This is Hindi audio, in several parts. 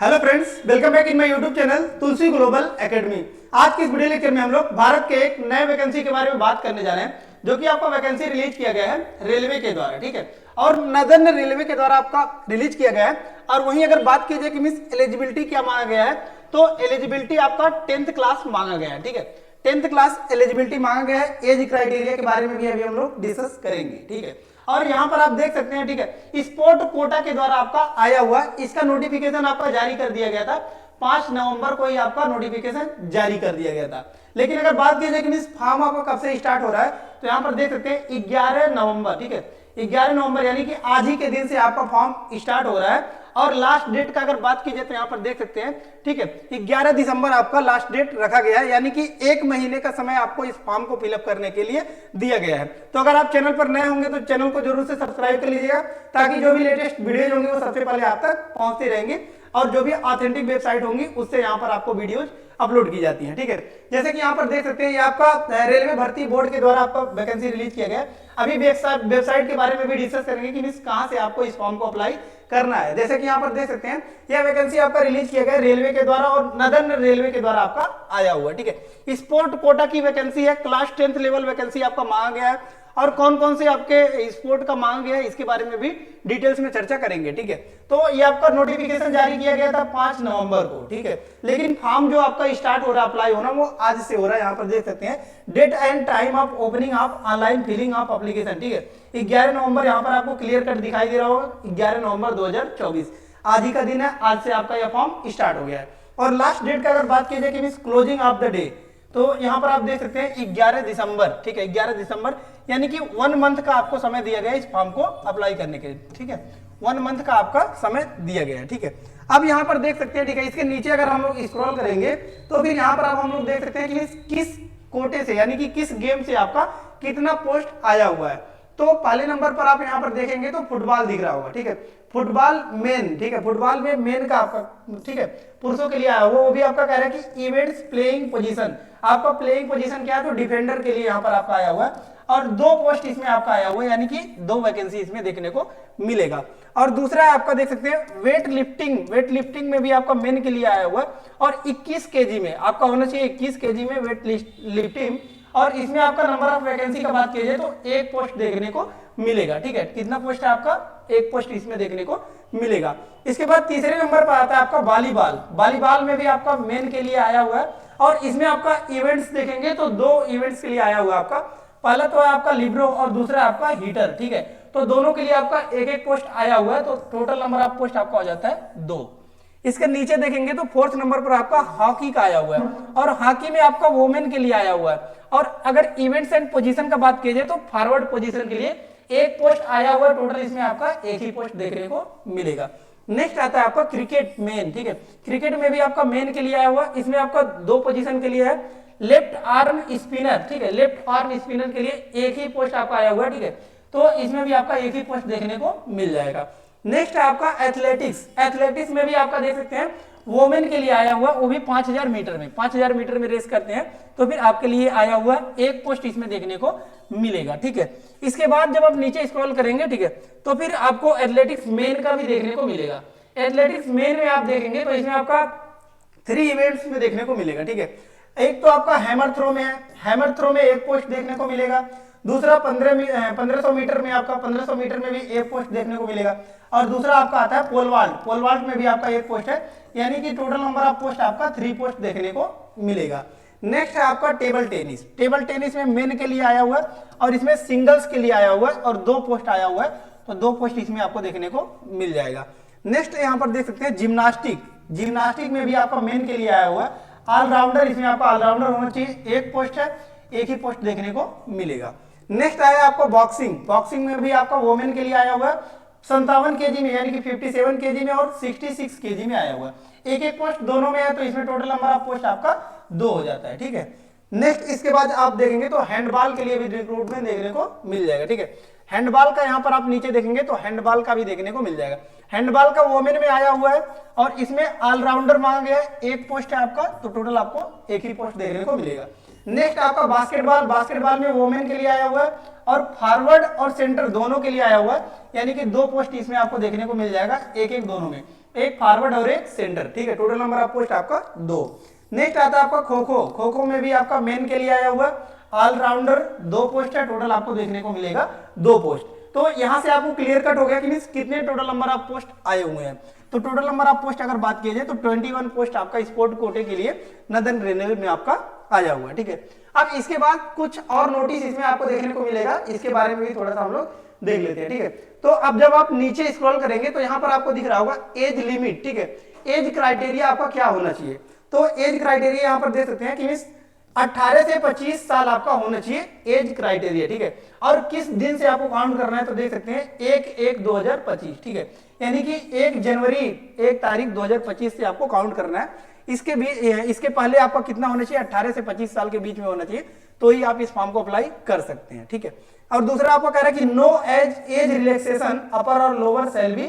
Hello friends, welcome back in my YouTube channel Tulsi global academy. आज के इस वीडियो लेक्चर में हम लोग भारत के एक नए वैकेंसी के बारे में बात करने जा रहे हैं, जो कि आपका वैकेंसी रिलीज किया गया है रेलवे के द्वारा, ठीक है। और नदर्न रेलवे के द्वारा आपका रिलीज किया गया है। और वहीं अगर बात की जाए कि मिस एलिजिबिलिटी क्या मांगा गया है, तो एलिजिबिलिटी आपका 10th क्लास मांगा गया है, ठीक है। 10th क्लास एलिजिबिलिटी मांगा गया है। एज क्राइटेरिया के बारे में भी अभी हम लोग डिस्कस करेंगे, ठीक है। और यहाँ पर आप देख सकते हैं, ठीक है, स्पोर्ट कोटा के द्वारा आपका आया हुआ, इसका नोटिफिकेशन आपका जारी कर दिया गया था 5 नवंबर को ही आपका नोटिफिकेशन जारी कर दिया गया था। लेकिन अगर बात की जाए कि इस फॉर्म आपका कब से स्टार्ट हो रहा है, तो यहाँ पर देख सकते हैं 11 नवंबर, ठीक है। 11 नवंबर यानी कि आज ही के दिन से आपका फॉर्म स्टार्ट हो रहा है। और लास्ट डेट का अगर बात की जाए तो यहाँ पर देख सकते हैं, ठीक है, 11 दिसंबर आपका लास्ट डेट रखा गया है, यानी कि 1 महीने का समय आपको इस फॉर्म को फिलअप करने के लिए दिया गया है। तो अगर आप चैनल पर नए होंगे तो चैनल को जरूर से सब्सक्राइब कर लीजिएगा, ताकि जो भी लेटेस्ट वीडियोज होंगे वो सबसे पहले आप तक पहुंचते रहेंगे। और जो भी ऑथेंटिक वेबसाइट होंगी उससे यहाँ पर आपको वीडियोज अपलोड की जाती है, ठीक है। जैसे कि यहाँ पर देख सकते हैं, ये आपका रेलवे भर्ती बोर्ड के द्वारा आपका वैकेंसी रिलीज किया गया है। अभी वेबसाइट के बारे में भी डिस्कस करेंगे कि कहां से आपको इस फॉर्म को अप्लाई करना है। जैसे कि यहाँ पर देख सकते हैं, यह वैकेंसी आपका रिलीज किया गया रेलवे के द्वारा और नदर्न रेलवे के द्वारा आपका आया हुआ, ठीक है। स्पोर्ट कोटा की वैकेंसी है, क्लास 10th लेवल वैकेंसी आपका मांगा गया है। और कौन कौन से आपके स्पोर्ट का मांग गया है, इसके बारे में भी डिटेल्स में चर्चा करेंगे, ठीक है। तो ये आपका नोटिफिकेशन जारी किया गया था 5 नवंबर को, ठीक है। लेकिन फॉर्म जो आपका स्टार्ट हो रहा है अप्लाई होना, वो आज से हो रहा है। यहाँ पर देख सकते हैं date and time of opening of online filling of application, ठीक है। 11 नवंबर यहाँ पर आपको क्लियर कट दिखाई दे रहा होगा, 11 नवंबर 2024 आज ही का दिन है। आज से आपका यह फॉर्म स्टार्ट हो गया है। और लास्ट डेट का अगर बात की जाए कि means closing of the day, तो यहाँ पर आप देख सकते हैं 11 दिसंबर, ठीक है, 11 दिसंबर यानी कि 1 मंथ का आपको समय दिया गया है इस फॉर्म को अप्लाई करने के लिए, ठीक है। 1 मंथ का आपका समय दिया गया है, ठीक है। अब यहाँ पर देख सकते हैं, ठीक है, इसके नीचे अगर हम लोग स्क्रॉल करेंगे तो फिर यहाँ पर हम लोग देख सकते हैं कि किस कोटे से यानी कि किस गेम से आपका कितना पोस्ट आया हुआ है। तो पहले नंबर पर आप यहाँ पर देखेंगे तो फुटबॉल दिख रहा होगा, ठीक है, फुटबॉल मेन, ठीक है, फुटबॉल में मेन का आपका, ठीक है, पुरुषों के लिए आया हुआ। वो भी आपका कह रहा है कि इवेंट्स प्लेइंग पोजीशन, आपका प्लेइंग पोजीशन क्या है, तो डिफेंडर के लिए यहाँ पर आपका आया हुआ है। और 2 पोस्ट इसमें आपका आया हुआ है, यानी कि 2 वैकेंसी इसमें देखने को मिलेगा। और दूसरा आपका देख सकते हैं वेट लिफ्टिंग में भी आपका मेन के लिए आया हुआ है। और 21 केजी में आपका होना चाहिए, 21 केजी में वेट लिफ्टिंग। और इसमें आपका नंबर ऑफ वैकेंसी का बात की जाए तो 1 पोस्ट देखने को मिलेगा, ठीक है। कितना पोस्ट है आपका? 1 पोस्ट इसमें देखने को मिलेगा। इसके बाद तीसरे नंबर पर आता है आपका वॉलीबॉल में भी आपका मेन के लिए आया हुआ है। और इसमें आपका इवेंट्स देखेंगे तो 2 इवेंट्स के लिए आया हुआ है आपका। पहला तो है आपका लिब्रो और दूसरा आपका हीटर, ठीक है। तो दोनों के लिए आपका 1-1 पोस्ट आया हुआ है, तो टोटल नंबर ऑफ पोस्ट आपका हो जाता है 2। इसके नीचे देखेंगे तो 4th नंबर पर आपका हॉकी का आया हुआ है। और हॉकी में आपका वोमेन के लिए आया हुआ है। और अगर इवेंट्स एंड पोजीशन का बात की जाए तो फॉरवर्ड पोजीशन के लिए 1 पोस्ट आया हुआ है। टोटल इसमें आपका 1 ही पोस्ट देखने को मिलेगा। नेक्स्ट आता है आपका क्रिकेट मेन, ठीक है। क्रिकेट में भी आपका मेन के लिए आया हुआ, इसमें आपका 2 पोजीशन के लिए है। लेफ्ट आर्म स्पिनर, ठीक है, लेफ्ट आर्म स्पिनर के लिए 1 ही पोस्ट आपका आया हुआ है, ठीक है। तो इसमें भी आपका 1 ही पोस्ट देखने को मिल जाएगा। नेक्स्ट है आपका एथलेटिक्स में भी आपका देख सकते हैं वोमेन के लिए आया हुआ, वो भी 5000 मीटर में, 5000 मीटर में रेस करते हैं, तो फिर आपके लिए आया हुआ 1 पोस्ट इसमें देखने को मिलेगा, ठीक है। इसके बाद जब आप नीचे स्क्रॉल करेंगे, ठीक है, तो फिर आपको एथलेटिक्स मेन का भी देखने को मिलेगा। एथलेटिक्स मेन में आप देखेंगे तो इसमें आपका 3 इवेंट्स में देखने को मिलेगा, ठीक है। एक तो आपका हैमर थ्रो में है, हैमर थ्रो में 1 पोस्ट देखने को मिलेगा। दूसरा 1500 मीटर में आपका 1500 मीटर में भी 1 पोस्ट देखने को मिलेगा। और दूसरा आपका आता है पोल वॉल्ट में भी आपका 1 पोस्ट है, यानी कि टोटल नंबर ऑफ पोस्ट आपका 3 पोस्ट देखने को मिलेगा। नेक्स्ट है आपका टेबल टेनिस में मेन के लिए आया हुआ है और इसमें सिंगल्स के लिए आया हुआ है और 2 पोस्ट आया हुआ है, तो 2 पोस्ट इसमें आपको देखने को मिल जाएगा। नेक्स्ट यहाँ पर देख सकते हैं जिम्नास्टिक में भी आपका मेन के लिए आया हुआ है। ऑलराउंडर, इसमें आपका ऑलराउंडर होना चाहिए, 1 पोस्ट है, 1 ही पोस्ट देखने को मिलेगा। नेक्स्ट आया आपको बॉक्सिंग में भी आपका वोमेन के लिए आया हुआ है 57 केजी में, यानी कि 57 केजी में और 66 केजी में आया हुआ है। 1-1 पोस्ट दोनों में है, तो इसमें टोटल नंबर ऑफ पोस्ट आपका 2 हो जाता है, ठीक है। नेक्स्ट इसके बाद आप देखेंगे तो हैंडबॉल के लिए भी रिक्रूटमेंट देखने को मिल जाएगा, ठीक है। हैंडबॉल का यहाँ पर आप नीचे देखेंगे तो हैंडबॉल का भी देखने को मिल जाएगा। हैंडबॉल का वोमेन में आया हुआ है और इसमें ऑलराउंडर मांगा गया है, 1 पोस्ट है आपका, तो टोटल आपको 1 ही पोस्ट देखने को मिलेगा। नेक्स्ट आपका बास्केटबॉल में वोमेन के लिए आया हुआ है और फॉरवर्ड और सेंटर दोनों के लिए आया हुआ है, यानी कि 2 पोस्ट इसमें आपको देखने को मिल जाएगा, 1-1 दोनों में। एक फॉरवर्ड और एक सेंटर, ठीक है। टोटल नंबर ऑफ पोस्ट आपका 2। नेक्स्ट आता है आपका खो खो। खो खो में भी आपका मेन के लिए आया हुआ ऑलराउंडर 2 पोस्ट है, टोटल आपको देखने को मिलेगा 2 पोस्ट। तो यहां से आपको क्लियर कट हो गया कि कितने टोटल नंबर ऑफ पोस्ट आए हुए हैं। तो टोटल नंबर ऑफ पोस्ट अगर बात की जाए तो 21 पोस्ट आपका स्पोर्ट कोटे के लिए नदन रेलवे में आपका आया हुआ है, ठीक है। अब इसके बाद कुछ और नोटिस इसमें आपको देखने को मिलेगा, इसके बारे में भी थोड़ा सा हम लोग देख लेते हैं, ठीक है। तो अब जब आप नीचे स्क्रॉल करेंगे तो यहाँ पर आपको दिख रहा होगा एज लिमिट, ठीक है। एज क्राइटेरिया आपका क्या होना चाहिए, तो एज क्राइटेरिया यहाँ पर देख सकते हैं कि 18 से 25 साल आपका होना चाहिए एज क्राइटेरिया, ठीक है। और किस दिन से आपको काउंट करना है तो देख सकते हैं 1/1/2025, ठीक है। यानी कि 1 जनवरी 1 तारीख 2025 से आपको काउंट करना है। इसके पहले आपका कितना होना चाहिए, 18 से 25 साल के बीच में होना चाहिए, तो ही आप इस फॉर्म को अप्लाई कर सकते हैं, ठीक है। और दूसरा आपको कह रहा है कि नो एज रिलैक्सेशन अपर और लोअर शैल बी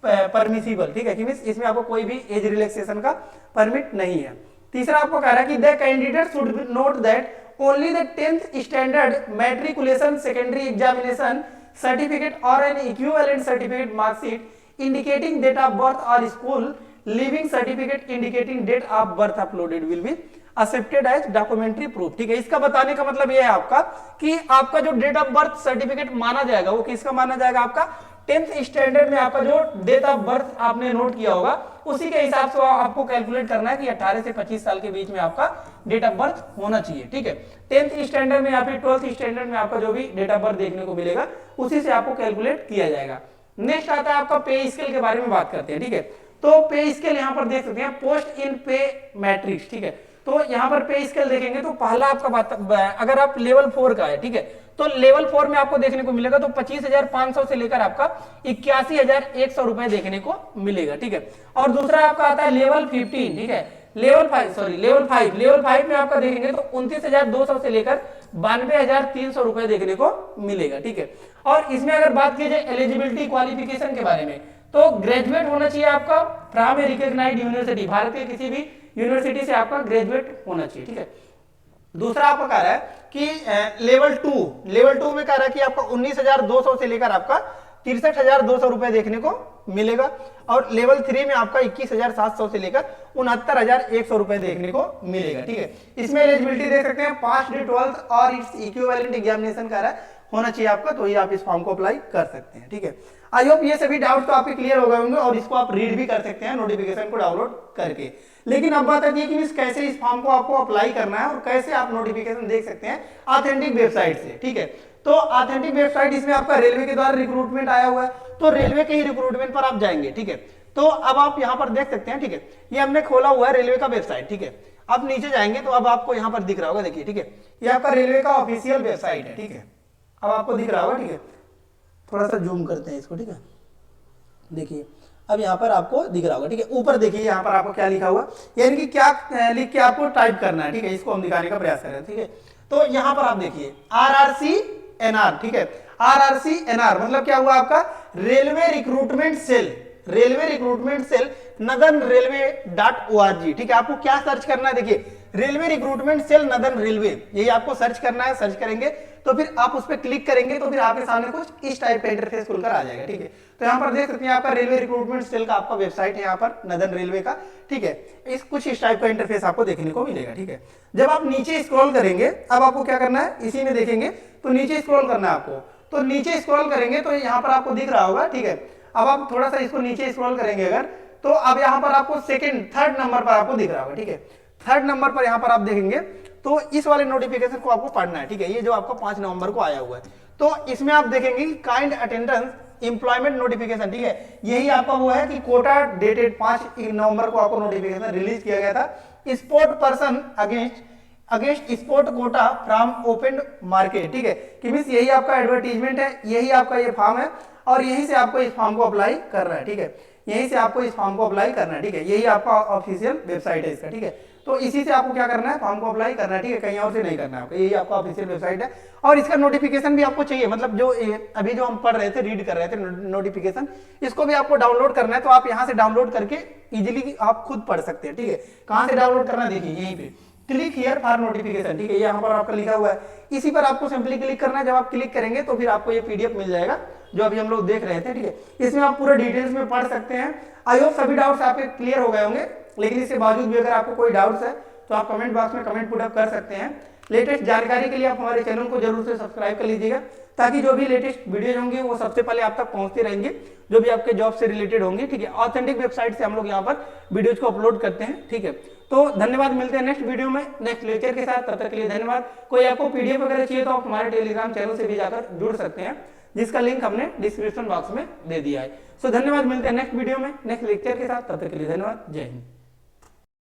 परमिसिबल, ठीक है, कि इसमें आपको कोई भी एज रिलैक्सेशन का परमिट नहीं है। तीसरा आपको कह रहा है कि the candidate should note that only the 10th standard matriculation secondary examination certificate और an equivalent certificate marksheet indicating date of birth और school leaving certificate indicating date of birth uploaded will be accepted as documentary proof, ठीक है। इसका बताने का मतलब यह है आपका कि आपका जो डेट ऑफ बर्थ सर्टिफिकेट माना जाएगा वो किसका माना जाएगा, आपका 10th स्टैंडर्ड में आपका जो डेट ऑफ बर्थ आपने नोट किया होगा उसी के हिसाब से आपको कैलकुलेट करना है कि 18 से 25 साल के बीच में आपका डेट ऑफ बर्थ होना चाहिए, ठीक है। 10th स्टैंडर्ड में या फिर 12th स्टैंडर्ड में आपका जो भी डेट ऑफ बर्थ देखने को मिलेगा उसी से आपको कैलकुलेट किया जाएगा। नेक्स्ट आता है आपका पे स्केल के बारे में बात करते हैं, ठीक है। तो पे स्केल यहाँ पर देख सकते हैं पोस्ट इन पे मैट्रिक्स, ठीक है। तो यहाँ पर पे स्केल देखेंगे तो पहला आपका बात, अगर आप लेवल 4 का है, ठीक है, तो लेवल 4 में आपको देखने को मिलेगा तो 25,500 से लेकर आपका 81,100 रुपए देखने को मिलेगा, ठीक है। और दूसरा आपका आता है लेवल 15, ठीक है, लेवल 5 में आपका देखेंगे तो 29,200 से लेकर 92,300 रुपए देखने को मिलेगा, ठीक है। और इसमें अगर बात की जाए एलिजिबिलिटी क्वालिफिकेशन के बारे में तो ग्रेजुएट होना चाहिए आपका फ्रॉम ए रिकॉग्नाइज्ड यूनिवर्सिटी, भारत के किसी भी यूनिवर्सिटी से आपका ग्रेजुएट होना चाहिए, ठीक है। दूसरा आपका कह रहा है कि लेवल 2 में कह रहा है कि आपका 19,200 से लेकर आपका 63,200 रुपए देखने को मिलेगा। और लेवल 3 में आपका 21,700 से लेकर 69,100 रुपए देखने को मिलेगा, ठीक है। इसमें एलिजिबिलिटी देख सकते हैं पास 12th और इट्स इक्विवेलेंट एग्जामिनेशन कह रहा है होना चाहिए आपका, तो ही आप इस फॉर्म को अप्लाई कर सकते हैं, ठीक है। आई होप ये सभी डाउट तो आपके क्लियर हो गए होंगे और इसको आप रीड भी कर सकते हैं नोटिफिकेशन को डाउनलोड करके। लेकिन अब बात आती है कि कैसे इस फॉर्म को आपको अप्लाई करना है और कैसे आप नोटिफिकेशन देख सकते हैं ऑथेंटिक वेबसाइट से, ठीक है। तो ऑथेंटिक वेबसाइट इसमें आपका रेलवे के द्वारा रिक्रूटमेंट आया हुआ है, तो रेलवे के ही रिक्रूटमेंट पर आप जाएंगे, ठीक है। तो अब आप यहाँ पर देख सकते हैं, ठीक है, ये हमने खोला हुआ है रेलवे का वेबसाइट, ठीक है। अब नीचे जाएंगे तो अब आपको यहाँ पर दिख रहा होगा, देखिए, ठीक है, ये आपका रेलवे का ऑफिशियल वेबसाइट है, ठीक है। अब आपको दिख रहा होगा, ठीक है, थोड़ा सा जूम करते हैं इसको, ठीक है, देखिए अब यहाँ पर आपको दिख रहा होगा, ठीक है। ऊपर देखिए यहाँ पर आपको क्या लिखा हुआ, यानी कि क्या लिख के आपको टाइप करना है, ठीक है, इसको हम दिखाने का प्रयास कर रहे हैं, ठीक है। तो यहाँ पर आप देखिए RRCNR, ठीक है, RRCNR मतलब क्या हुआ आपका रेलवे रिक्रूटमेंट सेल नदन रेलवे.org, ठीक है। आपको क्या सर्च करना है, देखिए रेलवे रिक्रूटमेंट सेल नदन रेलवे, यही आपको सर्च करना है। सर्च करेंगे तो फिर आप उस पर क्लिक करेंगे तो फिर आपके सामने कुछ इस टाइप का इंटरफेस खुलकर आ जाएगा, ठीक है। तो यहाँ पर देख सकते हैं आपका रेलवे रिक्रूटमेंट सेल का आपका वेबसाइट है यहाँ पर नदन रेलवे का, ठीक है। इस कुछ इस टाइप का इंटरफेस आपको देखने को मिलेगा, ठीक है। जब आप नीचे स्क्रॉल करेंगे, अब आपको क्या करना है, इसी में देखेंगे तो नीचे स्क्रॉल करना है आपको, तो नीचे स्क्रॉल करेंगे तो यहाँ पर आपको दिख रहा होगा, ठीक है। अब आप थोड़ा सा इसको नीचे स्क्रॉल करेंगे अगर, तो अब यहाँ पर आपको थर्ड नंबर पर आपको दिख रहा होगा, ठीक है। थर्ड नंबर पर यहाँ पर आप देखेंगे तो इस वाले नोटिफिकेशन को आपको पढ़ना है, ठीक है। ये जो आपका 5 नवंबर को आया हुआ है, तो इसमें आप देखेंगे काइंड अटेंडेंस एम्प्लॉयमेंट नोटिफिकेशन, ठीक है। यही आपका वो है कि कोटा डेटेड 5 नवंबर को आपको नोटिफिकेशन रिलीज किया गया था। Sport person against sport Kota from open market, ठीक है, कि मींस यही आपका एडवर्टीजमेंट है, यही आपका ये फॉर्म है और यहीं से आपको इस फॉर्म को अप्लाई करना है, ठीक है। यहीं से आपको इस फॉर्म को अप्लाई करना है, ठीक है। यही आपका ऑफिशियल वेबसाइट है इसका, ठीक है। तो इसी से आपको क्या करना है, फॉर्म को अप्लाई करना है, ठीक है, कहीं और से नहीं करना है आपको, यही आपका ऑफिशियल वेबसाइट है। और इसका नोटिफिकेशन भी आपको चाहिए, मतलब जो अभी जो हम पढ़ रहे थे, रीड कर रहे थे नोटिफिकेशन, इसको भी आपको डाउनलोड करना है। तो आप यहाँ से डाउनलोड करके इजीली आप खुद पढ़ सकते हैं, ठीक है। कहाँ से डाउनलोड करना है, देखिए यहीं पे क्लिक हियर फॉर नोटिफिकेशन, ठीक है, यहाँ पर आपका लिखा हुआ है, इसी पर आपको सिंपली क्लिक करना है। जब आप क्लिक करेंगे तो फिर आपको ये पीडीएफ मिल जाएगा जो अभी हम लोग देख रहे थे, ठीक है। इसमें आप पूरा डिटेल्स में पढ़ सकते हैं। आई होप सभी डाउट्स आपके क्लियर हो गए होंगे, लेकिन इसके बावजूद भी अगर आपको कोई डाउट्स है तो आप कमेंट बॉक्स में कमेंट पुट अप कर सकते हैं। लेटेस्ट जानकारी के लिए आप हमारे चैनल को जरूर से सब्सक्राइब कर लीजिएगा, ताकि जो भी लेटेस्ट वीडियोज होंगे वो सबसे पहले आप तक पहुंचते रहेंगे, जो भी आपके जॉब से रिलेटेड होंगे, ठीक है। ऑथेंटिक वेबसाइट से हम लोग यहाँ पर वीडियोज को अपलोड करते हैं, ठीक है। तो धन्यवाद, मिलते हैं नेक्स्ट वीडियो में नेक्स्ट लेक्चर के साथ। तब तक के लिए धन्यवाद। कोई आपको पीडीएफ वगैरह चाहिए तो आप हमारे टेलीग्राम चैनल से भी जाकर जुड़ सकते हैं, जिसका लिंक हमने डिस्क्रिप्शन बॉक्स में दे दिया है। सो धन्यवाद, मिलते हैं नेक्स्ट वीडियो में नेक्स्ट लेक्चर के साथ। तब तक के लिए धन्यवाद। जय हिंद।